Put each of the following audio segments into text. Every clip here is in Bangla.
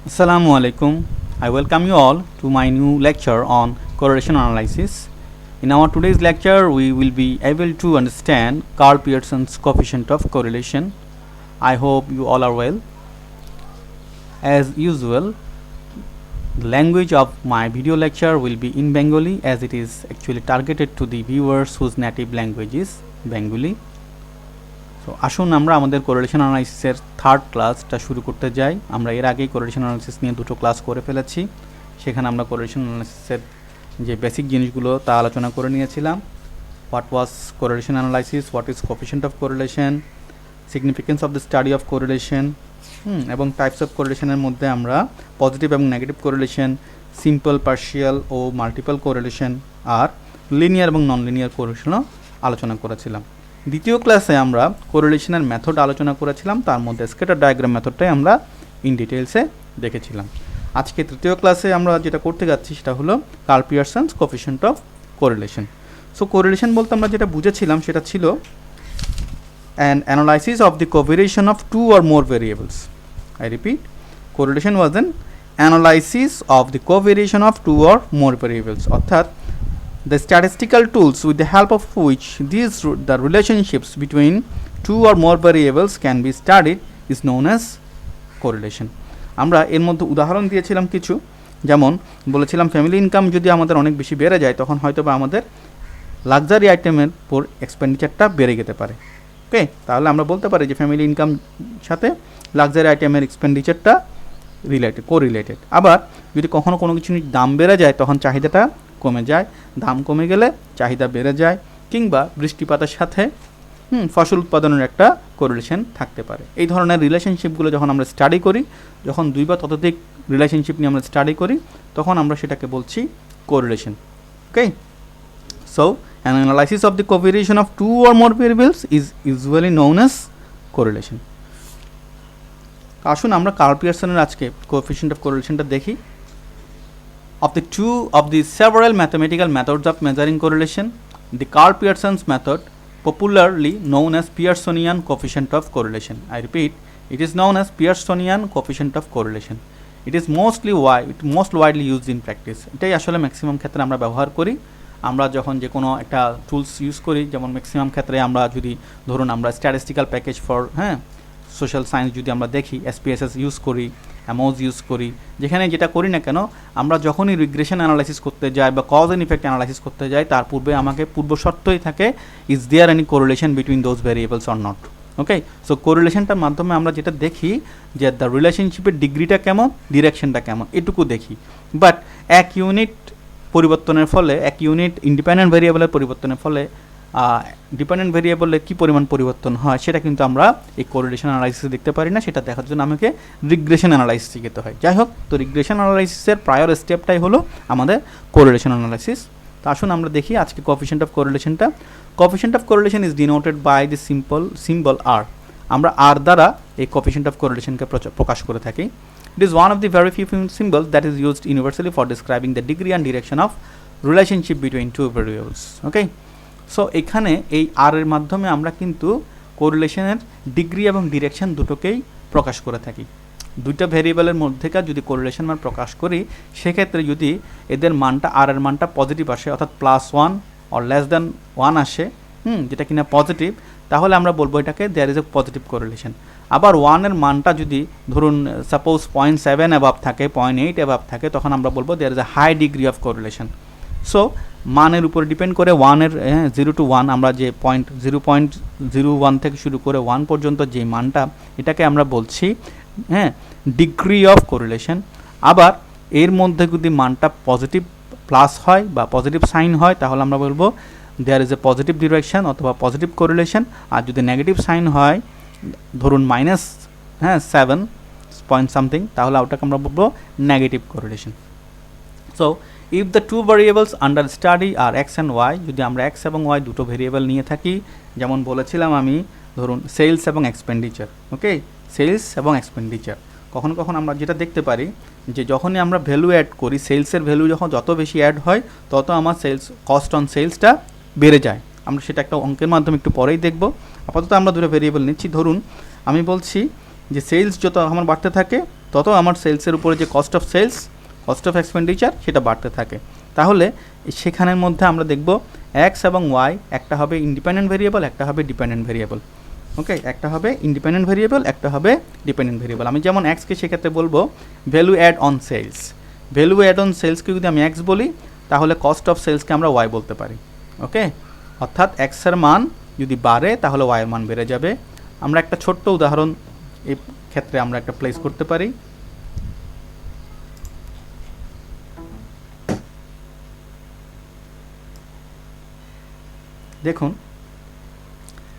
Assalamu alaikum. I welcome you all to my new lecture on correlation analysis. In our today's lecture, we will be able to understand Karl Pearson's coefficient of correlation. I hope you all are well. As usual, the language of my video lecture will be in Bengali, as it is actually targeted to the viewers whose native language is Bengali. তো আসুন আমরা আমাদের কোরিলেশন অ্যানালাইসিসের থার্ড ক্লাসটা শুরু করতে যাই। আমরা এর আগেই কোরিলেশন অ্যানালাইসিস নিয়ে দুটো ক্লাস করে ফেলেছি। সেখানে আমরা কোরিলেশন অ্যানালাইসিসের যে বেসিক জিনিসগুলো তা আলোচনা করে নিয়েছিলাম। What was correlation analysis, what is coefficient of correlation, significance of the study of correlation এবং টাইপস অফ কোরিলেশনের মধ্যে আমরা পজিটিভ এবং নেগেটিভ কোরিলেশন, সিম্পল, পার্শিয়াল ও মাল্টিপল কোরিলেশন আর লিনিয়ার এবং নন লিনিয়ার কোরিলেশনও আলোচনা করেছিলাম। দ্বিতীয় ক্লাসে আমরা কোরিলেশনের মেথড আলোচনা করেছিলাম, তার মধ্যে স্ক্যাটার ডায়াগ্রাম মেথডটাই আমরা ইন ডিটেলসে দেখেছিলাম। আজকে তৃতীয় ক্লাসে আমরা যেটা করতে যাচ্ছি সেটা হলো Karl Pearson's coefficient of correlation. So correlation বলতে আমরা যেটা বুঝেছিলাম সেটা ছিল an analysis of the covariation of two or more variables. I repeat, correlation was an analysis of the covariation of two or more variables, অর্থাৎ the statistical tools with the help of which the relationships between two or more variables can be studied is known as correlation. আমরা এর মধ্যে উদাহরণ দিয়েছিলাম কিছু, যেমন বলেছিলাম ফ্যামিলি ইনকাম যদি আমাদের অনেক বেশি বেড়ে যায় তখন হয়তো বা আমাদের লাক্সারি আইটেমের উপর এক্সপেন্ডিচারটা বেড়ে যেতে পারে। ওকে, তাহলে আমরা বলতে পারি যে ফ্যামিলি ইনকাম সাথে লাক্সারি আইটেমের এক্সপেন্ডিচারটা কোরিলেটেড। আবার যদি কখনো কোনো কিছুর দাম বেড়ে যায় তখন চাহিদাটা কমে যায়, দাম কমে গেলে চাহিদা বেড়ে যায়, কিংবা বৃষ্টিপাতের সাথে ফসল উৎপাদনের একটা কোরিলেশন থাকতে পারে। এই ধরনের রিলেশনশিপগুলো যখন আমরা স্টাডি করি, যখন দুই বা ততোধিক রিলেশনশিপ নিয়ে আমরা স্টাডি করি, তখন আমরা সেটাকে বলছি correlation. Okay, so an analysis of the covariation of two or more variables is usually known as correlation. আসুন আমরা কার্ল পিয়ারসনের আজকে কোএফিশিয়েন্ট অফ কোরিলেশনটা দেখি। Of the several mathematical methods of measuring correlation, the Karl Pearson's method, popularly known as Pearsonian coefficient of correlation. I repeat, it is known as Pearsonian coefficient of correlation. It is most widely used in practice. এটাই আসলে ম্যাক্সিমাম ক্ষেত্রে আমরা ব্যবহার করি। আমরা যখন যে কোনো একটা টুলস ইউজ করি, যেমন ম্যাক্সিমাম ক্ষেত্রে আমরা যদি ধরুন আমরা statistical package for social science যদি আমরা দেখি, SPSS ইউজ করি, অ্যামোজ ইউজ করি, যেখানে যেটা করি না কেন, আমরা যখনই রিগ্রেশন অ্যানালাইসিস করতে যাই বা কজ অ্যান্ড ইফেক্ট অ্যানালাইসিস করতে যাই, তার পূর্বে আমাকে পূর্ব শর্তই থাকে is there any correlation between those variables or not. Okay, so কোরিলেশনটার মাধ্যমে আমরা যেটা দেখি যে দ্য রিলেশনশিপের ডিগ্রিটা কেমন, ডিরেকশনটা কেমন, এটুকু দেখি। বাট এক ইউনিট পরিবর্তনের ফলে, এক ইউনিট ইন্ডিপেন্ডেন্ট ভেরিয়েবলের পরিবর্তনের ফলে ডিপেন্ডেন্ট ভেরিয়েবলের কী পরিমাণ পরিবর্তন হয় সেটা কিন্তু আমরা এই কোরিলেশন অ্যানালাইসিসে দেখতে পারি না। সেটা দেখার জন্য আমাকে রিগ্রেশন অ্যানালাইসিস শিখতে হয়। যাই হোক, তো রিগ্রেশন অ্যানালাইসিসের প্রায়র স্টেপটাই হলো আমাদের কোরিলেশন অ্যানালাইসিস। তো আসুন আমরা দেখি আজকে কোএফিশিয়েন্ট অফ কোরিলেশনটা। Coefficient of correlation is denoted by the symbol R. আমরা আর দ্বারা এই কোএফিশিয়েন্ট অফ কোরিলেশনকে প্রকাশ করে থাকি। It is one of the very few symbols that is used universally for describing the degree and direction of relationship between two variables. Okay, so এখানে এই আর এর মাধ্যমে আমরা কিন্তু কোরিলেশনের ডিগ্রি এবং ডিরেকশন দুটোকেই প্রকাশ করে থাকি। দুইটা ভেরিয়েবলের মধ্যেকার যদি কোরিলেশন মান প্রকাশ করি, সেক্ষেত্রে যদি এদের মানটা আর এর মানটা পজিটিভ আসে, অর্থাৎ +1 অর <1 আসে, যেটা কিনা পজিটিভ, তাহলে আমরা বলবো এটাকে there is a positive correlation. আবার 1 এর মানটা যদি ধরুন সাপোজ 0.7 অ্যাবাভ থাকে, 0.8 অ্যাবাভ থাকে, তখন আমরা বলবো there is a high degree of correlation. So মানের উপর ডিপেন্ড করে 1 0 to 1 আমরা যে 0.01 থেকে শুরু করে 1 পর্যন্ত যে মানটা, এটাকে আমরা বলছি ডিগ্রি অফ কোরিলেশন। আবার এর মধ্যে যদি মানটা পজিটিভ প্লাস হয় বা পজিটিভ সাইন হয়, তাহলে আমরা বলবো there is a positive direction অথবা পজিটিভ কোরিলেশন। আর যদি নেগেটিভ সাইন হয়, ধরুন -7 পয়েন্ট সামথিং, তাহলে ওটাকে আমরা বলবো negative correlation. So if the two variables under study are X and Y, যদি আমরা এক্স এবং ওয়াই দুটো ভেরিয়েবল নিয়ে থাকি, যেমন বলেছিলাম আমি, ধরুন সেলস এবং এক্সপেন্ডিচার। ওকে, সেলস এবং এক্সপেন্ডিচার, কখনো কখনো আমরা যেটা দেখতে পারি যে যখনই আমরা ভ্যালু অ্যাড করি, সেলসের ভ্যালু যখন যত বেশি অ্যাড হয়, তত আমার কস্ট অন সেলসটা বেড়ে যায়। আমরা সেটা একটা অঙ্কের মাধ্যমে একটু পরেই দেখব। আপাতত আমরা দুটো ভেরিয়েবল নিচ্ছি। ধরুন আমি বলছি যে সেলস যত আমার বাড়তে থাকে তত আমার সেলসের উপরে যে cost of sales, cost of expenditure সেটা বাড়তে থাকে। তাহলে সেখানের মধ্যে আমরা দেখব এক্স এবং ওয়াই, একটা হবে ইন্ডিপেন্ডেন্ট ভেরিয়েবল, একটা হবে ডিপেন্ডেন্ট ভেরিয়েবল। ওকে, একটা হবে ইন্ডিপেন্ডেন্ট ভেরিয়েবল, একটা হবে ডিপেন্ডেন্ট ভেরিয়েবল। আমি যেমন এক্সকে সেক্ষেত্রে বলবো value add on sales. Value add on সেলসকে যদি আমি এক্স বলি তাহলে কস্ট অফ সেলসকে আমরা ওয়াই বলতে পারি। ওকে, অর্থাৎ এক্সের মান যদি বাড়ে তাহলে ওয়াইয়ের মান বেড়ে যাবে। আমরা একটা ছোট্ট উদাহরণ এই ক্ষেত্রে আমরা একটা প্লেস করতে পারি। দেখুন,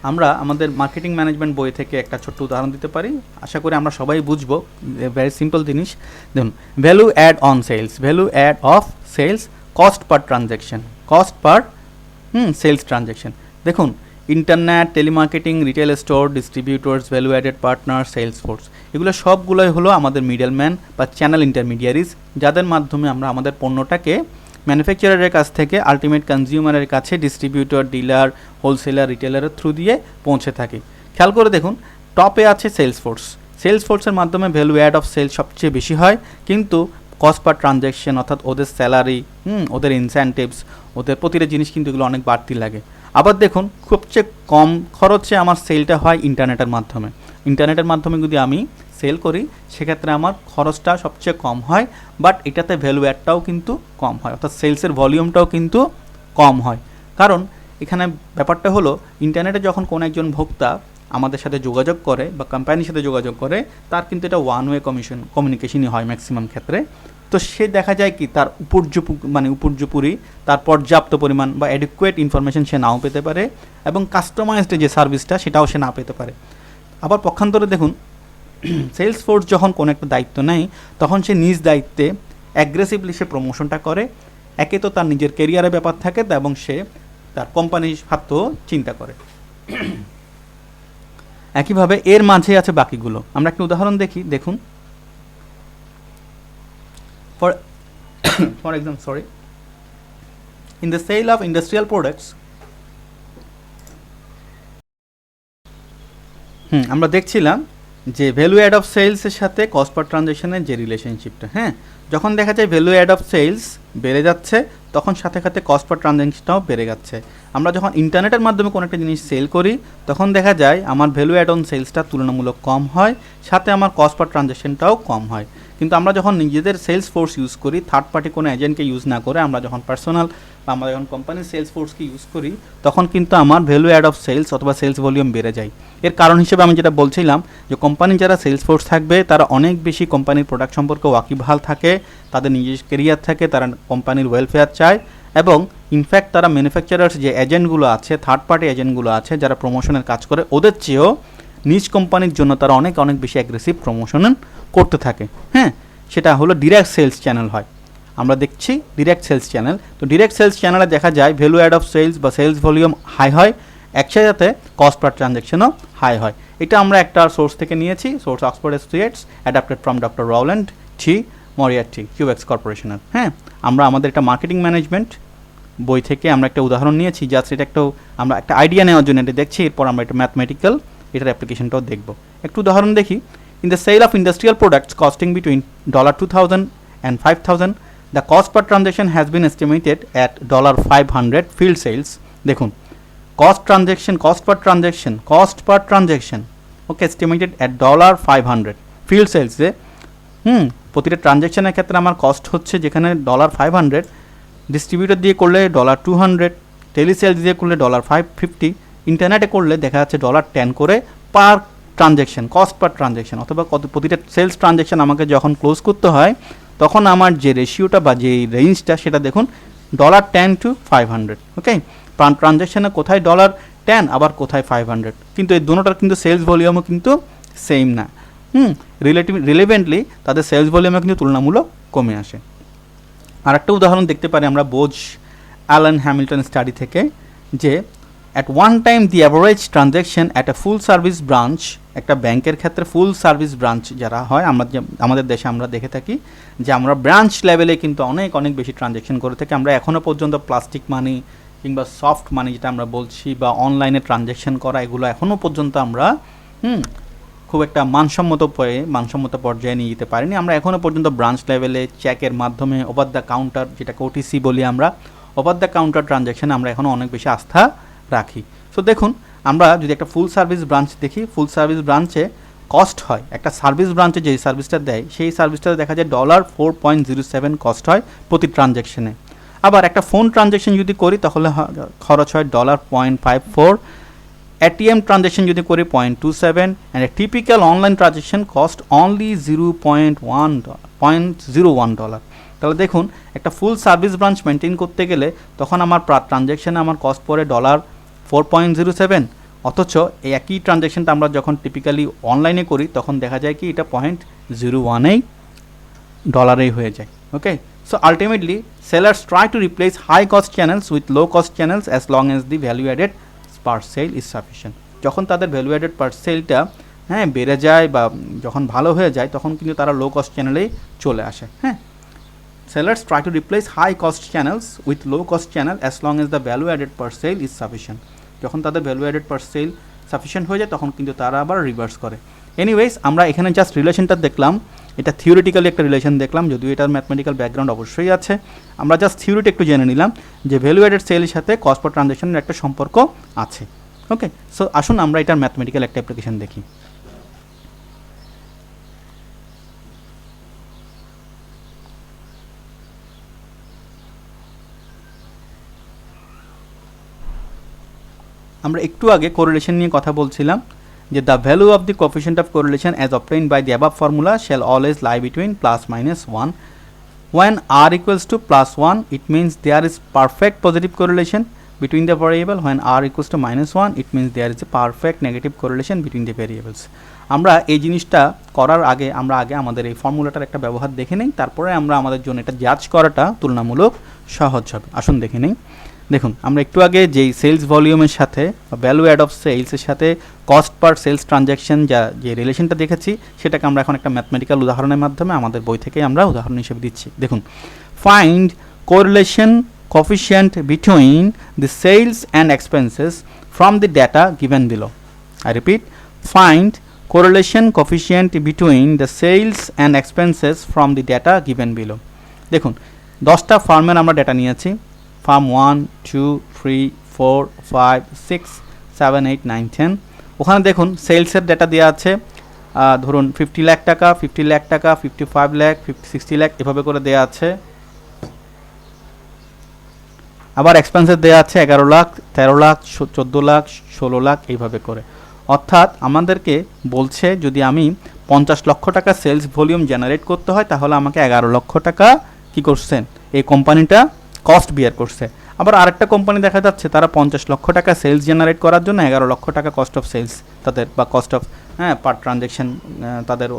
আমরা আমাদের মার্কেটিং ম্যানেজমেন্ট বই থেকে একটা ছোট্ট উদাহরণ দিতে পারি, আশা করি আমরা সবাই বুঝবো। ভেরি সিম্পল জিনিস। দেখুন, value add on sales, value add of sales, cost per transaction, cost per sales transaction. দেখুন, internet, telemarketing, retail store, distributors, value added partner, sales force, এগুলো সবগুলোই হলো আমাদের মিডলম্যান বা চ্যানেল ইন্টারমিডিয়ারিজ, যাদের মাধ্যমে আমরা আমাদের পণ্যটাকে ম্যানুফ্যাকচারারের কাছ থেকে আলটিমেট কনজিউমারের কাছে ডিস্ট্রিবিউটর, ডিলার, হোলসেলার, রিটেলারের থ্রু দিয়ে পৌঁছে থাকি। খেয়াল করে দেখুন, টপে আছে সেলস ফোর্স। সেলস ফোর্সের মাধ্যমে ভ্যালু অ্যাড অফ সেলস সবচেয়ে বেশি হয়, কিন্তু কস্ট পার ট্রানজ্যাকশন অর্থাৎ ওদের স্যালারি, ওদের ইনসেন্টিভস, ওদের প্রতিটা জিনিস কিন্তু এগুলো অনেক বাড়তি লাগে। আবার দেখুন, সবচেয়ে কম খরচে আমার সেলটা হয় ইন্টারনেটের মাধ্যমে। ইন্টারনেটের মাধ্যমে যদি আমি সেল করি সেক্ষেত্রে আমার খরচটা সবচেয়ে কম হয়, বাট এটাতে ভ্যালু অ্যাডটাও কিন্তু কম হয়, অর্থাৎ সেলসের ভলিউমটাও কিন্তু কম হয়। কারণ এখানে ব্যাপারটা হলো, ইন্টারনেটে যখন কোনো একজন ভোক্তা আমাদের সাথে যোগাযোগ করে বা কোম্পানির সাথে যোগাযোগ করে, তার কিন্তু এটা ওয়ান ওয়ে কমিউনিকেশনই হয় ম্যাক্সিমাম ক্ষেত্রে। তো সে দেখা যায় কি তার উপর্যুপুরি তার পর্যাপ্ত পরিমাণ বা অ্যাডিকুয়েট ইনফরমেশন সে নাও পেতে পারে, এবং কাস্টমাইজড যে সার্ভিসটা সেটাও সে না পেতে পারে। আবার পক্ষান্তরে দেখুন, সেলস ফোর্স যখন কোনো একটা দায়িত্ব নেয় তখন সে নিজ দায়িত্বে অ্যাগ্রেসিভলি সে প্রমোশনটা করে। একে তো তার নিজের কেরিয়ারের ব্যাপার থাকে, এবং সে তার কোম্পানির স্বার্থও চিন্তা করে। একইভাবে এর মাঝে আছে বাকিগুলো। আমরা একটা উদাহরণ দেখি। দেখুন, for example, sorry, in the sale of industrial products, আমরা দেখছিলাম যে ভ্যালু অ্যাড অফ সেলসের সাথে কস্ট পার ট্রানজ্যাকশনের যে রিলেশনশিপটা, যখন দেখা যায় ভ্যালু অ্যাড অফ সেলস বেড়ে যাচ্ছে তখন সাথে সাথে কস্ট পার ট্রানজ্যাকশনটাও বেড়ে যাচ্ছে। আমরা যখন ইন্টারনেটের মাধ্যমে কোনো একটা জিনিস সেল করি তখন দেখা যায় আমার ভ্যালু অ্যাড অন সেলসটা তুলনামূলক কম হয়, সাথে আমার কস্ট পার ট্রানজ্যাকশনটাও কম হয়। কিন্তু আমরা যখন নিজেদের সেলস ফোর্স ইউজ করি, থার্ড পার্টি কোনো এজেন্টকে ইউজ না করে, আমরা যখন পার্সোনাল বা আমরা যখন কোম্পানির সেলস ফোর্সকে ইউজ করি, তখন কিন্তু আমার ভ্যালু অ্যাড অফ সেলস অথবা সেলস ভলিউম বেড়ে যায়। এর কারণ হিসেবে আমি যেটা বলছিলাম যে কোম্পানির যারা সেলস ফোর্স থাকবে তারা অনেক বেশি কোম্পানির প্রোডাক্ট সম্পর্কে ওয়াকিবহাল থাকে, তাদের নিজস্ব কেরিয়ার থাকে, তারা কোম্পানির ওয়েলফেয়ার চায়, এবং ইনফ্যাক্ট তারা ম্যানুফ্যাকচারার্স যে এজেন্টগুলো আছে, থার্ড পার্টি এজেন্টগুলো আছে যারা প্রমোশনের কাজ করে, ওদের চেয়েও নিজ কোম্পানির জন্য তারা অনেক অনেক বেশি অ্যাগ্রেসিভ প্রমোশন করতে থাকে। সেটা হলো ডিরেক্ট সেলস চ্যানেল হয়। আমরা দেখছি ডিরেক্ট সেলস চ্যানেল। তো ডিরেক্ট সেলস চ্যানেলে দেখা যায় ভ্যালু অ্যাড অফ সেলস বা সেলস ভলিউম হাই হয়, একসাথে কস্ট পার ট্রানজ্যাকশনও হাই হয়। এটা আমরা একটা সোর্স থেকে নিয়েছি, source Oxford Associates, adapted from doctor Rowland T Moriarty, Cubex কর্পোরেশনের। আমরা আমাদের একটা মার্কেটিং ম্যানেজমেন্ট বই থেকে আমরা একটা উদাহরণ নিয়েছি, জাস্ট এটা একটু আমরা একটা আইডিয়া নেওয়ার জন্য এটা দেখছি, এরপর আমরা একটা ম্যাথমেটিক্যাল এটার অ্যাপ্লিকেশনটাও দেখব। একটু উদাহরণ দেখি। In the sale of industrial products costing between $2,000 and $5,000, the cost per transaction has been estimated at $500 field sales. দেখুন, cost per transaction, okay, estimated at $500 field sales এ প্রতিটা ট্রানজ্যাকশনের ক্ষেত্রে আমার কস্ট হচ্ছে যেখানে $500, ডিস্ট্রিবিউটর দিয়ে করলে $200, টেলিসেলস দিয়ে করলে $550, ইন্টারনেটে করলে দেখা যাচ্ছে $10 করে পার ট্রানজ্যাকশন, কস্ট পার ট্রানজ্যাকশন, অথবা প্রতিটা সেলস ট্রানজ্যাকশন আমাকে যখন ক্লোজ করতে হয় তখন আমার যে রেশিওটা বা যে রেঞ্জটা সেটা দেখুন $10 to $500। ওকে, ট্রানজ্যাকশনে কোথায় $10 আবার কোথায় $500, কিন্তু এই দুটোটার কিন্তু সেলস ভলিউমও কিন্তু সেম না। রিলেভেন্টলি তাদের সেলস ভলিউমও কিন্তু তুলনামূলক কমে আসে। আর একটা উদাহরণ দেখতে পারি আমরা বোজ অ্যালান হ্যামিল্টন স্টাডি থেকে, যে at one time the average transaction at a full service branch, একটা ব্যাংকের ক্ষেত্রে ফুল সার্ভিস ব্রাঞ্চ যারা হয়, আমাদের দেশে আমরা দেখে থাকি যে আমরা ব্রাঞ্চ লেভেলে কিন্তু অনেক অনেক বেশি ট্রানজ্যাকশন করে থাকি। আমরা এখনও পর্যন্ত প্লাস্টিক মানি কিংবা সফট মানি যেটা আমরা বলছি বা অনলাইনে ট্রানজ্যাকশন করা, এগুলো এখনও পর্যন্ত আমরা খুব একটা মানসম্মত পর্যায়ে নিয়ে যেতে পারিনি। আমরা এখনও পর্যন্ত ব্রাঞ্চ লেভেলে চেকের মাধ্যমে ওভার দ্য কাউন্টার, যেটাকে ওটিসি বলি আমরা, ওভার দ্য কাউন্টার ট্রানজ্যাকশানে আমরা এখনও অনেক বেশি আস্থা রাখি। সো দেখুন, আমরা যদি একটা ফুল সার্ভিস ব্রাঞ্চ দেখি, ফুল সার্ভিস ব্রাঞ্চে কস্ট হয়, একটা সার্ভিস ব্রাঞ্চে যেই সার্ভিসটা দেয় সেই সার্ভিসটা দেখা যায় $4.07 কস্ট হয় প্রতি ট্রানজ্যাকশানে। আবার একটা ফোন ট্রানজ্যাকশন যদি করি তাহলে খরচ হয় $0.54, ATM ট্রানজ্যাকশন যদি করি 0.27, and a typical online transaction cost only $0.01। তাহলে দেখুন, একটা ফুল সার্ভিস ব্রাঞ্চ মেনটেন করতে গেলে তখন আমার ট্রানজ্যাকশানে আমার কস্ট পড়ে $4.07, অথচ এই একই ট্রানজ্যাকশনটা আমরা যখন টিপিক্যালি অনলাইনে করি তখন দেখা যায় কি এটা $0.01 হয়ে যায়। ওকে, so ultimately sellers try to replace high cost channels with low cost channels as long as the value added per sale is sufficient। যখন তাদের ভ্যালু অ্যাডেড পার সেলটা বেড়ে যায় বা যখন ভালো হয়ে যায় তখন কিন্তু তারা লো কস্ট চ্যানেলেই চলে আসে। sellers try to replace high cost channels with low cost channel as long as the value added per sale is sufficient। যখন তাদের ভ্যালু অ্যাডেড পার সেল সাফিসিয়েন্ট হয়ে যায় তখন কিন্তু তারা আবার রিভার্স করে। এনিওয়েজ, আমরা এখানে জাস্ট রিলেশনটা দেখলাম, এটা থিওরিটিক্যালি একটা রিলেশন দেখলাম, যদিও এটার ম্যাথমেটিক্যাল ব্যাকগ্রাউন্ড অবশ্যই আছে। আমরা জাস্ট থিওরিটি একটু জেনে নিলাম যে ভ্যালু অ্যাডেড সেলের সাথে কস্ট পার ট্রানজ্যাকশনের একটা সম্পর্ক আছে। ওকে, সো আসুন আমরা এটার ম্যাথমেটিক্যাল একটা অ্যাপ্লিকেশন দেখি। আমরা একটু আগে কোরিলেশন নিয়ে কথা বলছিলাম যে the value of the coefficient of correlation as obtained by the above formula shall always lie between +-1. When r equals to +1, it means there is perfect positive correlation between the variable. When r equals to -1, it means there is a perfect negative correlation between the variables. আমরা এই জিনিসটা করার আগে আমরা আমাদের এই ফর্মুলাটার একটা ব্যবহার দেখে নেই, তারপরে আমরা আমাদের জন্য এটা জাজ করাটা তুলনামূলক সহজ হবে। আসুন দেখে নেই। দেখুন, আমরা একটু আগে যেই সেলস ভলিউমের সাথে ভ্যালু অ্যাড অফ সেলসের সাথে কস্ট পার সেলস ট্রানজ্যাকশন যে রিলেশনটা দেখেছি সেটাকে আমরা এখন একটা ম্যাথমেটিক্যাল উদাহরণের মাধ্যমে আমাদের বই থেকে আমরা উদাহরণ হিসেবে দিচ্ছি। দেখুন, find correlation coefficient between the sales and expenses from the data given below. I repeat, find correlation coefficient between the sales and expenses from the data given below. দেখুন, 10টা ফার্মের আমরা ডেটা নিয়েছি, ফার্ম 1, 2, 3, 4, 5, 6, 7, 8, 9, 10। ওখানে দেখুন সেলসের ডেটা দেওয়া আছে, ধরুন 50 লাখ টাকা, 50 লাখ টাকা, 55 লাখ, 60 লাখ এভাবে করে দেওয়া আছে। আবার এক্সপেন্সের দেওয়া আছে 11 লাখ, 13 লাখ, 14 লাখ, 16 লাখ এইভাবে করে। অর্থাৎ আমাদেরকে বলছে যদি আমি 50 লক্ষ টাকা সেলস ভলিউম জেনারেট করতে হয় তাহলে আমাকে 11 লক্ষ টাকা কী করছেন এই কোম্পানিটা কস্ট বিয়ার করছে। আবার আরেকটা কোম্পানি দেখা যাচ্ছে তারা 50 লক্ষ টাকা সেলস জেনারেট করার জন্য 11 লক্ষ টাকা কস্ট অফ সেলস তাদের বা কস্ট অফ পার ট্রানজ্যাকশন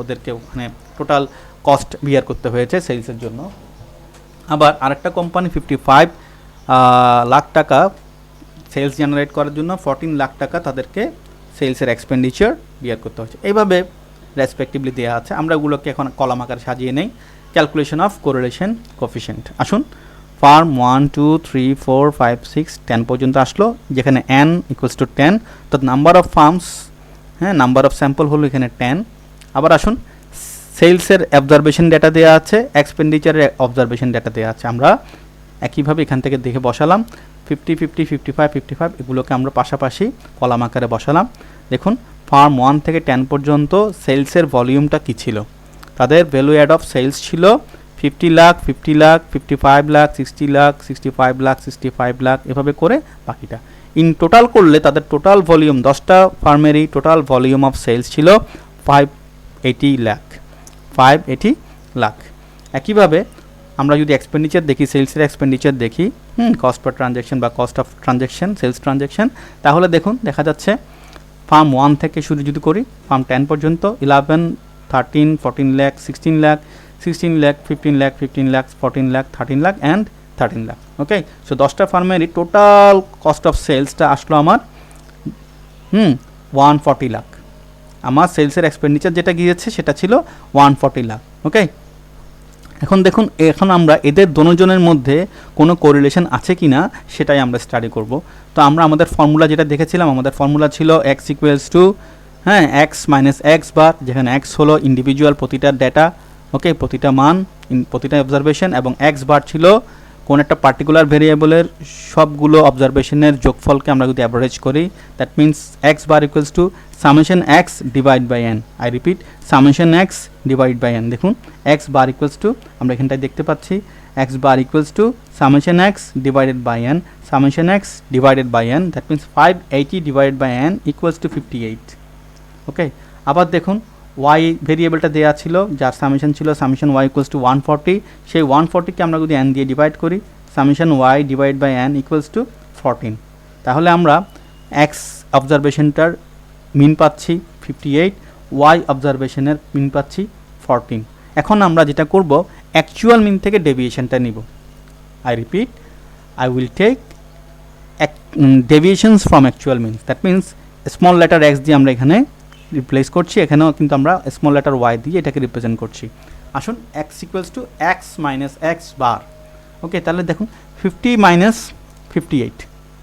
ওদেরকে ওখানে টোটাল কস্ট বিয়ার করতে হয়েছে সেলসের জন্য। আবার আরেকটা কোম্পানি 55 লাখ টাকা সেলস জেনারেট করার জন্য 14 লাখ টাকা তাদেরকে সেলসের এক্সপেন্ডিচার বিয়ার করতে হয়েছে। এইভাবে রেসপেক্টিভলি দেওয়া আছে। আমরা ওগুলোকে এখন কলাম আকারে সাজিয়ে নেই। Calculation of correlation coefficient. আসুন, ফার্ম 1, 2, 3, 4, 5, 6, 10 পর্যন্ত আসলো, যেখানে n ইকুয়ালস টু 10, তো number of firms number of sample হলো এখানে 10। আবার আসুন, সেলসের অবজারভেশন ডেটা দেওয়া আছে, এক্সপেন্ডিচারের অবজারভেশন ডেটা দেওয়া আছে। আমরা একইভাবে এখান থেকে দেখে বসালাম 50, 50, 55, 55 এগুলোকে আমরা পাশাপাশি কলাম আকারে বসালাম। দেখুন, ফার্ম 1 থেকে 10 পর্যন্ত সেলসের ভলিউমটা কী ছিল, তাদের ভ্যালু অ্যাড অফ সেলস ছিল 50 লাখ, 50 লাখ, 55 লাখ, 60 লাখ, 65 লাখ, 65 লাখ এভাবে করে বাকিটা ইন টোটাল করলে তাদের টোটাল ভলিউম 10টা ফার্মেরই টোটাল ভলিউম অফ সেলস ছিল 580 লাখ। একইভাবে আমরা যদি এক্সপেন্ডিচার দেখি, সেলসের এক্সপেন্ডিচার দেখি, কস্ট পার ট্রানজ্যাকশন বা cost of transaction sales transaction, তাহলে দেখুন দেখা যাচ্ছে ফার্ম 1 থেকে শুরু যদি করি ফার্ম 10 পর্যন্ত 11, 13, 14 lakh, 16 lakh, 16 lakh, 15 lakh, 15 lakh, 14 lakh, 13 lakh and 13 lakh. Okay, so 10টা ফার্মেরই টোটাল কস্ট অফ সেলসটা আসলো আমার 140 লাখ। আমার সেলসের এক্সপেন্ডিচার যেটা গিয়েছে সেটা ছিল 140 লাখ। ওকে, এখন দেখুন, এখন আমরা এদের দুজনের মধ্যে কোনো কোরিলেশন আছে কি না সেটাই আমরা স্টাডি করব। তো আমরা আমাদের ফর্মুলা যেটা দেখেছিলাম, আমাদের ফর্মুলা ছিল x ইকুয়ালস টু হ্যাঁ, এক্স মাইনাস এক্স বার, যেখানে এক্স হলো ইন্ডিভিজুয়াল প্রতিটা ডেটা, ওকে, প্রতিটা মান, প্রতিটা অবজারভেশন, এবং এক্স বার ছিল কোন একটা পার্টিকুলার ভেরিয়েবলের সবগুলো অবজারভেশনের যোগফলকে আমরা যদি অ্যাভারেজ করি, that means X bar equals to summation X divide by N. I repeat, summation X divide by N. দেখুন এক্স বার ইকুয়ালস টু, আমরা এখানটায় দেখতে পাচ্ছি X bar equals to summation X divided by N, summation X divided by N, that means 580 divided by N equals to 58। Okay, আবার দেখুন ওয়াই ভেরিয়েবলটা দেওয়া ছিল, যার সামেশন ছিল সামেশন ওয়াই ইকুয়ালস টু 140, সেই 140কে আমরা যদি এন দিয়ে ডিভাইড করি, summation Y divide by N equals to 14। তাহলে আমরা এক্স অবজারভেশনটার মিন পাচ্ছি 58, ওয়াই অবজারভেশনের মিন পাচ্ছি 14। এখন আমরা যেটা করব, অ্যাকচুয়াল মিন থেকে ডেভিয়েশনটা নিব। I repeat, I will take deviations from actual means, that means small letter X দিয়ে আমরা এখানে রিপ্লেস করছি, এখানেও কিন্তু আমরা স্মল লেটার ওয়াই দিয়ে এটাকে রিপ্রেজেন্ট করছি। আসুন X equals to X minus X bar. Okay, তাহলে দেখুন 50 মাইনাস 58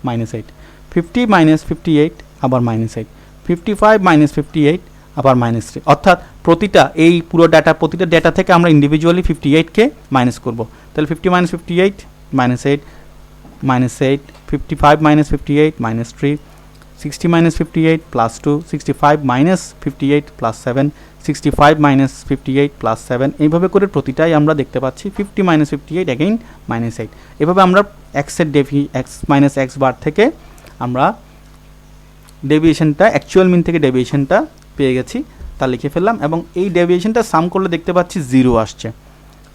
মাইনাস 8, 50 মাইনাস 58 আবার মাইনাস 8, 55 মাইনাস 58 আবার মাইনাস 3, অর্থাৎ প্রতিটা এই পুরো প্রতিটা ডেটা থেকে আমরা ইন্ডিভিজুয়ালি 58কে মাইনাস করব। তাহলে 50 minus 58 minus 8 minus 8, 55 minus 58 minus 3, 60 minus 58 plus 2, 65 minus 58 plus 7, 65 minus 58 plus 7, এইভাবে করে প্রতিটাই আমরা দেখতে পাচ্ছি 50 minus 58 again minus 8। এভাবে আমরা এক্সের এক্স মাইনাস এক্স বার থেকে আমরা ডেভিয়েশনটা, অ্যাকচুয়াল মিন থেকে ডেভিয়েশনটা পেয়ে গেছি, তা লিখে ফেললাম, এবং এই ডেভিয়েশনটা সাম করলে দেখতে পাচ্ছি 0 আসছে।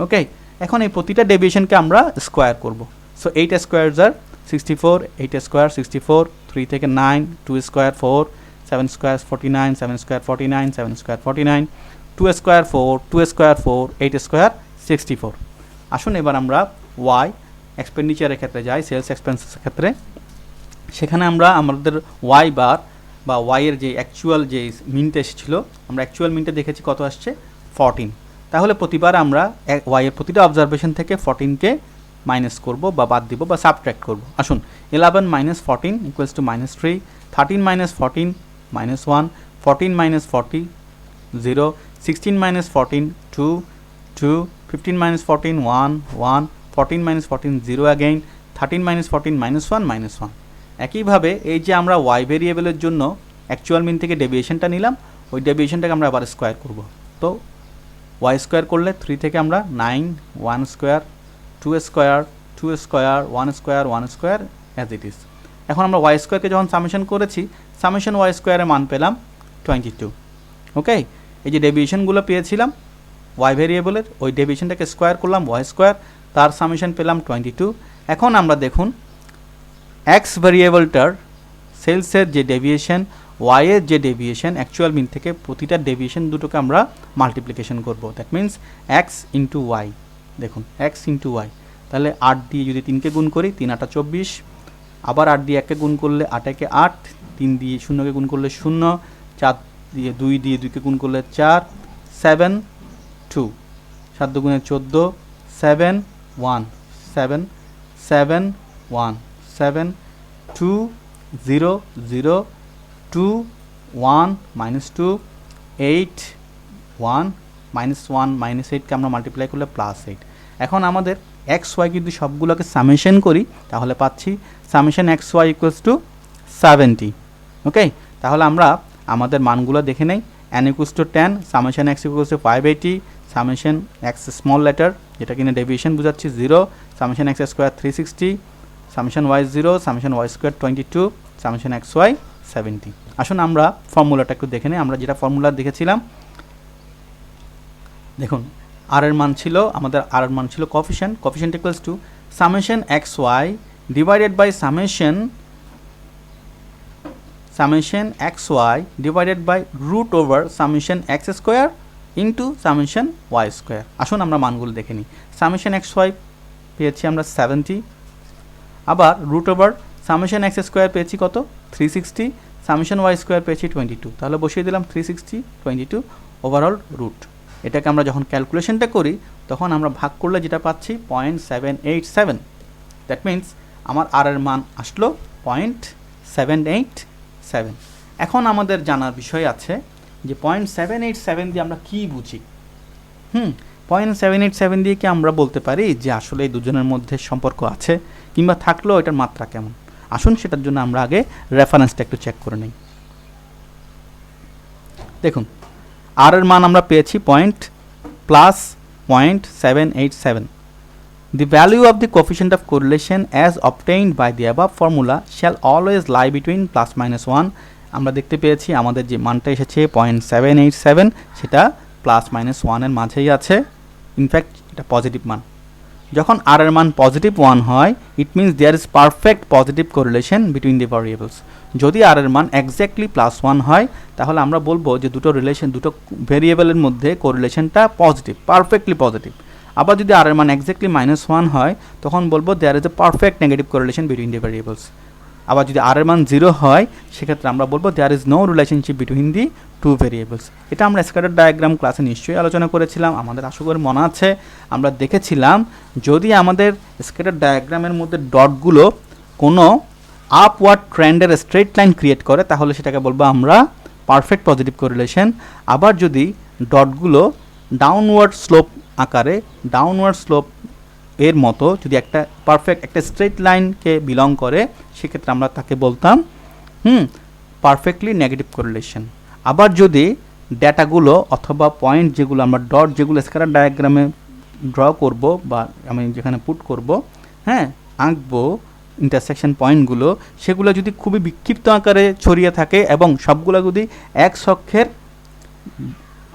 ওকে, এখন এই প্রতিটা ডেভিয়েশনকে আমরা স্কোয়ার করব। সো 8 স্কোয়ারস আর 64, 8 স্কোয়ার 64, 3 থেকে 9, 2 square 4, 7 square 49, 7 square 49, 7 square 49, 2 square 4, 2 square 4, 8 square 64। আসুন এবার আমরা ওয়াই এক্সপেন্ডিচারের ক্ষেত্রে যাই, সেলস এক্সপেন্সের ক্ষেত্রে। সেখানে আমরা আমাদের ওয়াই বার বা ওয়াইয়ের যে অ্যাকচুয়াল যে মিনটা এসেছিলো, আমরা অ্যাকচুয়াল মিনটা দেখেছি কত আসছে 14। তাহলে প্রতিবার আমরা ওয়াইয়ের প্রতিটা অবজারভেশন থেকে 14কে মাইনাস করব বা বাদ দিব বা সাবট্র্যাক্ট করব। আসুন 11 minus 14 equals to minus 3, 13 minus 14 minus 1, 14 minus 40 0, 16 minus 14 2, 2, 15 minus 14 1, 1, 14 minus 14 0 again, 13 minus 14 minus 1 minus 1। একইভাবে এই যে আমরা ওয়াই ভেরিয়েবলের জন্য অ্যাকচুয়াল মিন থেকে ডেভিয়েশনটা নিলাম, ওই ডেভিয়েশনটাকে আমরা আবার স্কোয়ার করব। তো ওয়াই স্কোয়ার করলে 3 থেকে আমরা 9, 1 square 2 square 2 square 1 square 1 square as it is. এখন আমরা ওয়াই স্কোয়ারকে যখন সামেশন করেছি, সামেশন ওয়াই স্কোয়ারের মান পেলাম 22। ওকে, এই যে ডেভিয়েশনগুলো পেয়েছিলাম ওয়াই ভেরিয়েবলের, ওই ডেভিয়েশনটাকে স্কোয়ার করলাম ওয়াই স্কোয়ার, তার সামেশন পেলাম 22। এখন আমরা দেখুন এক্স ভেরিয়েবলটার সেলসের যে ডেভিয়েশন, ওয়াইয়ের যে ডেভিয়েশন, অ্যাকচুয়াল মিন থেকে প্রতিটা ডেভিয়েশন দুটোকে আমরা মাল্টিপ্লিকেশন করব। That means X into Y. দেখুন এক্স ইন্টু ওয়াই, তাহলে 8 দিয়ে যদি 3কে গুণ করি 3 8 24, আবার 8 দিয়ে 1কে গুণ করলে 8 1 8, 3 দিয়ে 0কে গুণ করলে 0, 4 দিয়ে 2কে গুণ করলে 4, 7 2, 7 দুগুণে 14, 7 1 7 7 1 7 2 0 0 2 1 minus 2 8 1 minus 1 minus 8কে আমরা মাল্টিপ্লাই করলে প্লাস 8। এখন আমাদের এক্স ওয়াই যদি সবগুলোকে সামেশন করি, তাহলে পাচ্ছি summation X Y equals to 70। Okay, তাহলে আমরা আমাদের মানগুলো দেখে নেই। N equals to 10, summation X equals to 580, summation X small letter যেটা কিনা ডেভিয়েশন বোঝাচ্ছি 0, summation X square 360, summation Y 0, summation Y square 22, summation X Y 70। আসুন আমরা ফর্মুলাটা একটু দেখে নিই। আমরা যেটা ফর্মুলা দেখেছিলাম, দেখুন আর এর মান ছিল, আমাদের আর এর মান ছিল coefficient, coefficient equals to summation X Y divided by summation X Y divided by root over summation X square into summation Y square. আসুন আমরা মানগুলো দেখে নিই। সামেশন এক্স ওয়াই পেয়েছি আমরা 70, আবার root over summation X square পেয়েছি কত 360, সামেশন ওয়াই স্কোয়ার পেয়েছি 22, তাহলে বসিয়ে দিলাম 360 22 ওভারঅল রুট। এটাকে আমরা যখন ক্যালকুলেশনটা করি তখন আমরা ভাগ করলে যেটা পাচ্ছি 0.787, দ্যাট মিন্স আমার আর এর মান আসলো 0.787। এখন আমাদের জানার বিষয় আছে যে 0.787 দিয়ে আমরা কি বুঝি। 0.787 দিয়ে কি আমরা বলতে পারি যে আসলে এই দুজনের মধ্যে সম্পর্ক আছে, কিংবা থাকলেও এটার মাত্রা কেমন? আসুন সেটার জন্য আমরা আগে রেফারেন্সটা একটু চেক করে নিই। দেখুন, আর এর মান আমরা পেয়েছি +0.787. The value of the coefficient of correlation as obtained by the above formula shall always lie between +-1. আমরা দেখতে পেয়েছি আমাদের যে মানটা এসেছে 0.787 সেটা +-1 এর মাঝেই আছে। ইনফ্যাক্ট এটা পজিটিভ মান। যখন আর এর মান +1 হয়, it means there is perfect positive correlation between the variables. যদি আর এর মান এক্স্যাক্টলি +1 হয়, তাহলে আমরা বলবো যে দুটো ভেরিয়েবলের মধ্যে কোরিলেশনটা পজিটিভ, পারফেক্টলি পজিটিভ। আবার যদি আর এর মান এক্স্যাক্টলি -1 হয়, তখন বলবো there is a perfect negative correlation between the variables. আবার যদি আর এর মান 0 হয়, সেক্ষেত্রে আমরা বলবো there is no relationship between the two variables. এটা আমরা স্ক্যাটার ডায়াগ্রাম ক্লাসে নিশ্চয়ই আলোচনা করেছিলাম, আমাদের আশা করি মনে আছে। আমরা দেখেছিলাম যদি আমাদের স্ক্যাটার ডায়াগ্রামের মধ্যে ডটগুলো কোনো আপওয়ার্ড ট্রেন্ডের স্ট্রেট লাইন ক্রিয়েট করে, তাহলে সেটাকে বলবো আমরা পারফেক্ট পজিটিভ কোরিলেশন। আবার যদি ডটগুলো ডাউনওয়ার্ড স্লোপ আকারে, ডাউনওয়ার্ড স্লোপ এর মতো যদি একটা পারফেক্ট একটা স্ট্রেট লাইনকে বিলং করে, সেক্ষেত্রে আমরা তাকে বলতাম পারফেক্টলি নেগেটিভ কোরিলেশন। আবার যদি ডেটাগুলো অথবা পয়েন্ট যেগুলো আমরা ডট যেগুলো স্ক্যাটার ডায়াগ্রামে ড্র করব বা আমি যেখানে পুট করব, আঁকবো ইন্টারসেকশন পয়েন্টগুলো, সেগুলো যদি খুবই বিক্ষিপ্ত আকারে ছড়িয়ে থাকে এবং সবগুলো যদি এক অক্ষের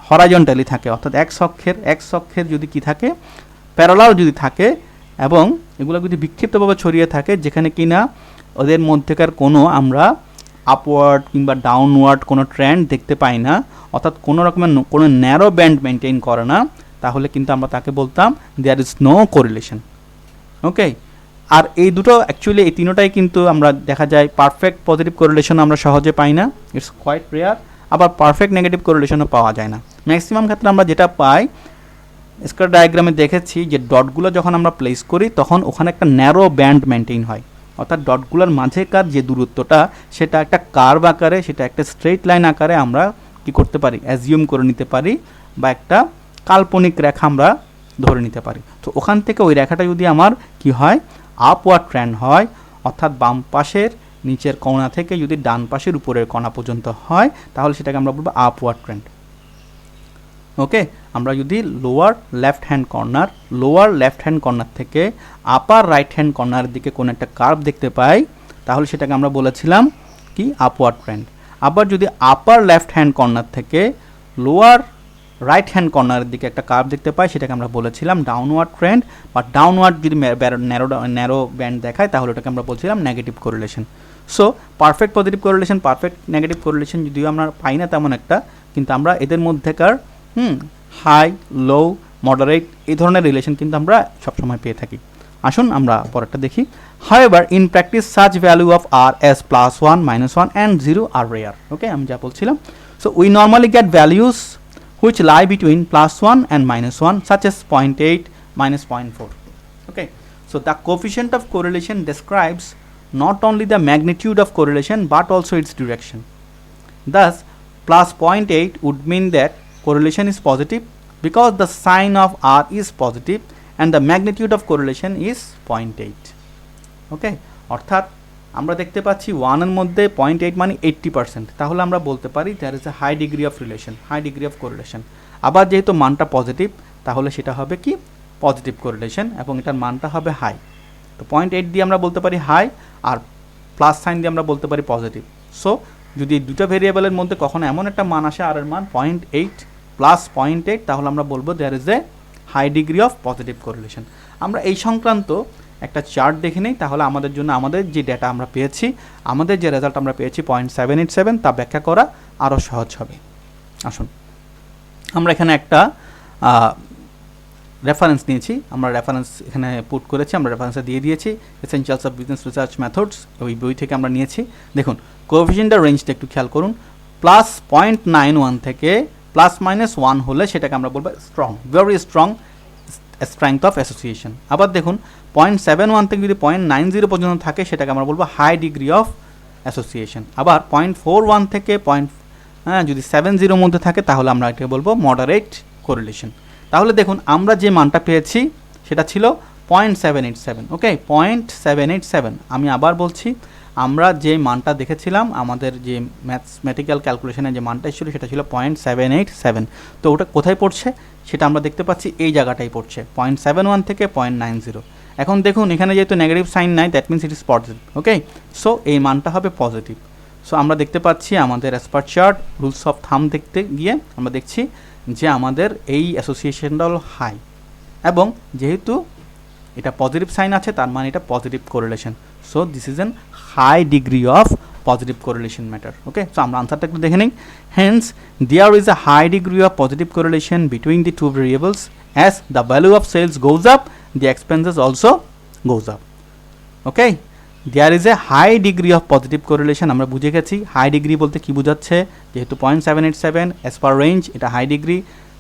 হরাইজন্টালি থাকে, অর্থাৎ এক অক্ষের যদি কি থাকে, প্যারালাল যদি থাকে, এবং এগুলো যদি বিক্ষিপ্তভাবে ছড়িয়ে থাকে, যেখানে কিনা ওদের মধ্যেকার কোনো আমরা আপওয়ার্ড কিংবা ডাউনওয়ার্ড কোনো ট্রেন্ড দেখতে পাই না, অর্থাৎ কোনো রকমের কোনো ন্যারো ব্যান্ড মেনটেন করে না, তাহলে কিন্তু আমরা তাকে বলতাম দেয়ার ইজ নো কোরিলেশন। ওকে, আর এই দুটো অ্যাকচুয়ালি এই তিনোটাই কিন্তু আমরা দেখা যায় পারফেক্ট পজিটিভ কোরিলেশন আমরা সহজে পাই না, ইটস কোয়াইট রেয়ার। আবার পারফেক্ট নেগেটিভ কোরিলেশনও পাওয়া যায় না। ম্যাক্সিমাম ক্ষেত্রে আমরা যেটা পাই, স্ক্যাটার ডায়াগ্রামে দেখেছি যে ডটগুলো যখন আমরা প্লেস করি, তখন ওখানে একটা ন্যারো ব্যান্ড মেনটেন হয়, অর্থাৎ ডটগুলোর মাঝেকার যে দূরত্বটা সেটা একটা কার্ভ আকারে, সেটা একটা স্ট্রেট লাইন আকারে আমরা কি করতে পারি, অ্যাজিউম করে নিতে পারি, বা একটা কাল্পনিক রেখা আমরা ধরে নিতে পারি। তো ওখান থেকে ওই রেখাটা যদি আমার কি হয়, আপওয়ার্ড ট্রেন্ড হয়, অর্থাৎ বাম পাশের নিচের কোণা থেকে যদি ডান পাশের উপরের কোণা পর্যন্ত হয়, তাহলে সেটাকে আমরা বলবো আপওয়ার্ড ট্রেন্ড। ওকে, আমরা যদি লোয়ার লেফট হ্যান্ড কর্নার থেকে আপার রাইট হ্যান্ড কর্নারের দিকে কোনো একটা কার্ভ দেখতে পাই, তাহলে সেটাকে আমরা বলেছিলাম কি, আপওয়ার্ড ট্রেন্ড। আবার যদি আপার লেফট হ্যান্ড কর্নার থেকে লোয়ার রাইট হ্যান্ড কর্নারের দিকে একটা কার্ভ দেখতে পাই, সেটাকে আমরা বলেছিলাম ডাউনওয়ার্ড ট্রেন্ড। বা ডাউনওয়ার্ড যদি ন্যারো ব্যান্ড দেখায়, তাহলে ওটাকে আমরা বলছিলাম negative correlation. So perfect positive correlation, perfect negative correlation যদিও আমরা পাই না তেমন একটা, কিন্তু আমরা এদের মধ্যেকার হাই, লো, মডারেট এই ধরনের রিলেশন কিন্তু আমরা সবসময় পেয়ে থাকি। আসুন আমরা পরেরটা দেখি। However, in practice such value of r as +1, -1 and 0 are rare. Okay, আমি যা বলছিলাম। So we normally get values which lie between +1 and -1, such as 0.8, -0.4. Okay, so the coefficient of correlation describes not only the magnitude of correlation but also its direction. Thus, +0.8 would mean that correlation is positive because the sign of r is positive and the magnitude of correlation is 0.8. ওকে, অর্থাৎ আমরা দেখতে পাচ্ছি 1 এর মধ্যে 0.8 মানে 80%, তাহলে আমরা বলতে পারি there is a high degree of relation, high degree of correlation. আবার যেহেতু মানটা পজিটিভ, তাহলে সেটা হবে কি, পজিটিভ কোরিলেশন, এবং এটার মানটা হবে হাই। তো 0.8 দিয়ে আমরা বলতে পারি হাই, আর প্লাস সাইন দিয়ে আমরা বলতে পারি পজিটিভ। সো যদি দুটো ভেরিয়েবলের মধ্যে কখনো এমন একটা মান আসে আর এর মান 0.8 প্লাস 0.8, তাহলে আমরা বলবো there is a high degree of positive correlation. আমরা এই সংক্রান্ত একটা চার্ট দেখে নেই, তাহলে আমাদের জন্য আমাদের যে ডেটা আমরা পেয়েছি, আমাদের যে রেজাল্ট আমরা পেয়েছি 0.787, তা ব্যাখ্যা করা আরও সহজ হবে। আসুন আমরা এখানে একটা রেফারেন্স নিয়েছি, আমরা রেফারেন্স এখানে পুট করেছি, আমরা রেফারেন্সে দিয়ে দিয়েছি essentials of business research methods, ওই বই থেকে আমরা নিয়েছি। দেখুন কোএফিসিয়েন্টের রেঞ্জটা একটু খেয়াল করুন, +0.91 থেকে +-1 হলে সেটাকে আমরা বলবো strong, very strong strength of association. আবার দেখুন 0.71 থেকে যদি 0.90 পর্যন্ত থাকে, সেটাকে আমরা বলবো হাই ডিগ্রি অফ অ্যাসোসিয়েশন। আবার 0.41 থেকে যদি 70 মধ্যে থাকে তাহলে আমরা এটাকে বলবো মডারেট কোরিলেশন। তাহলে দেখুন আমরা যে মানটা পেয়েছি সেটা ছিল 0.787। ওকে, 0.787। আমি আবার বলছি, আমরা যে মানটা দেখেছিলাম আমাদের যে ম্যাথমেটিক্যাল ক্যালকুলেশনের যে মানটা ছিল সেটা ছিল 0.787। তো ওটা কোথায় পড়ছে সেটা আমরা দেখতে পাচ্ছি এই জায়গাটাই পড়ছে, 0.71 থেকে 0.90। এখন দেখুন এখানে যেহেতু নেগেটিভ সাইন নাই, that means it is positive. Okay, so এই মানটা হবে পজিটিভ। সো আমরা দেখতে পাচ্ছি আমাদের as per chart rules of থাম দেখতে গিয়ে আমরা দেখছি যে আমাদের এই অ্যাসোসিয়েশনটা হলো হাই, এবং যেহেতু এটা পজিটিভ সাইন আছে তার মানে এটা positive correlation. So this is an high degree of positive correlation matter. Okay, so আমরা আনসারটা একটু দেখে নিই। Hence there is a high degree of positive correlation between the two variables, as the value of sales goes up the expenses also goes up. Okay, there is a high degree of positive correlation, আমরা বুঝে গেছি হাই ডিগ্রি বলতে কী বোঝাচ্ছে, যেহেতু 0.787 অ্যাজ পার রেঞ্জ এটা হাই ডিগ্রি।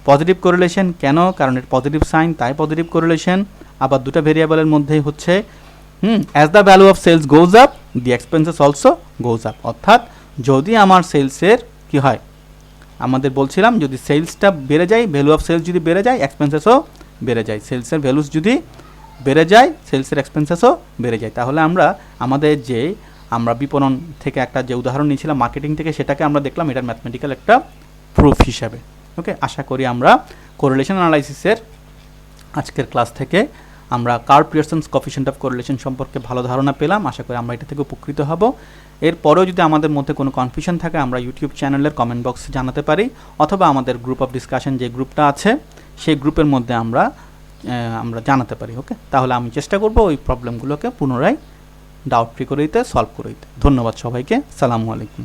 পজিটিভ কোরিলেশন কেন, কারণ এর পজিটিভ সাইন তাই পজিটিভ কোরিলেশন। আবার দুটো ভেরিয়েবলের মধ্যেই হচ্ছে as the value of sales goes up the expenses also goes up, অর্থাৎ যদি আমার সেলসের কী হয়, আমাদের বলছিলাম যদি সেলসটা বেড়ে যায়, ভ্যালু অফ সেলস যদি বেড়ে যায় এক্সপেন্সেসও বেড়ে যায়, সেলসের ভ্যালুস যদি বেড়ে যায় সেলসের এক্সপেন্সেসও বেড়ে যায়। তাহলে আমাদের যে আমরা বিপণন থেকে একটা যে উদাহরণ নিয়েছিলাম মার্কেটিং থেকে, সেটাকে আমরা দেখলাম এটার ম্যাথমেটিক্যাল একটা প্রুফ হিসাবে। ওকে, আশা করি আমরা কোরিলেশন অ্যানালাইসিসের আজকের ক্লাস থেকে আমরা curl Pearson's coefficient of correlation সম্পর্কে ভালো ধারণা পেলাম। আশা করি আমরা এটা থেকে উপকৃত হব। এরপরেও যদি আমাদের মধ্যে কোনো কনফিউশন থাকে আমরা ইউটিউব চ্যানেলের কমেন্ট বক্সে জানাতে পারি, অথবা আমাদের গ্রুপ অফ ডিসকাশন যে গ্রুপটা আছে সেই গ্রুপের মধ্যে আমরা জানাতে পারি। ওকে, তাহলে আমি চেষ্টা করব ওই প্রবলেমগুলোকে পুনরায় ডাউট ফ্রি করে দিতে, সলভ করে দিতে। ধন্যবাদ সবাইকে, সালামু আলাইকুম।